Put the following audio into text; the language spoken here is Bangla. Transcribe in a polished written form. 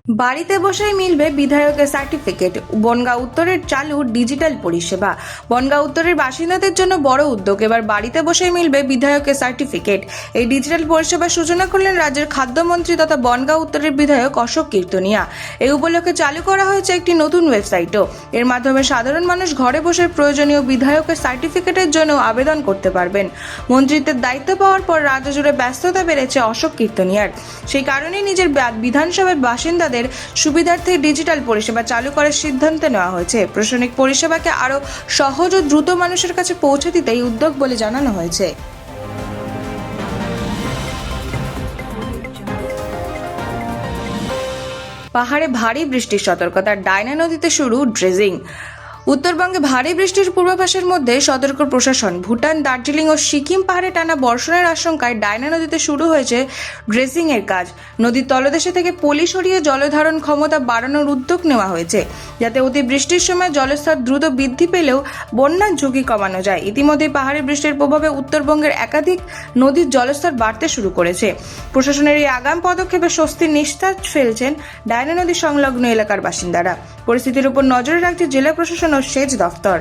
বাড়িতে বসেই মিলবে বিধায়কের সার্টিফিকেট। বনগাঁ উত্তরের চালু ডিজিটাল পরিষেবা। বনগাঁ উত্তরের বাসিন্দাদের জন্য বড় উদ্যোগ। এবার বাড়িতে বসেই মিলবে বিধায়কের সার্টিফিকেট। এই ডিজিটাল পরিষেবার সূচনা করলেন রাজ্যের খাদ্যমন্ত্রী তথা বনগাঁ উত্তরের বিধায়ক অশোক কীর্তনিয়া। এই উপলক্ষে চালু করা হয়েছে একটি নতুন ওয়েবসাইটও। এর মাধ্যমে সাধারণ মানুষ ঘরে বসে প্রয়োজনীয় বিধায়কের সার্টিফিকেটের জন্য আবেদন করতে পারবেন। মন্ত্রিত্বের দায়িত্ব পাওয়ার পর রাজ্য জুড়ে ব্যস্ততা বেড়েছে অশোক কীর্তনিয়ার। সেই কারণেই নিজের বিধানসভার বাসিন্দাদের সুবিধার্থে ডিজিটাল পরিষেবা চালু করার সিদ্ধান্ত নেওয়া হয়েছে। প্রশাসনিক পরিষেবাকে আরও সহজ ও দ্রুত মানুষের কাছে পৌঁছে দিতে এই উদ্যোগ বলে জানানো হয়েছে। পাহাড়ে ভারী বৃষ্টির সতর্কতা, ডায়না নদীতে শুরু ড্রেজিং। উত্তরবঙ্গে ভারী বৃষ্টির পূর্বাভাসের মধ্যে সতর্ক প্রশাসন। ভুটান, দার্জিলিং ও সিকিম পাহাড়ে টানা বর্ষণের আশঙ্কায় ডায়না নদীতে শুরু হয়েছে ড্রেজিং এর কাজ। নদীর তলদেশে থেকে পলি সরিয়ে জলধারণ ক্ষমতা বাড়ানোর উদ্যোগ নেওয়া হয়েছে, যাতে অতিবৃষ্টির সময় জলস্তর দ্রুত বৃদ্ধি পেলেও বন্যার ঝুঁকি কমানো যায়। ইতিমধ্যে পাহাড়ি বৃষ্টির প্রভাবে উত্তরবঙ্গের একাধিক নদীর জলস্তর বাড়তে শুরু করেছে। প্রশাসনের এই আগাম পদক্ষেপে স্বস্তির নিঃশ্বাস ফেলছেন ডায়না নদী সংলগ্ন এলাকার বাসিন্দারা। পরিস্থিতির উপর নজরে রাখছে জেলা প্রশাসন ও সেচ দফতর।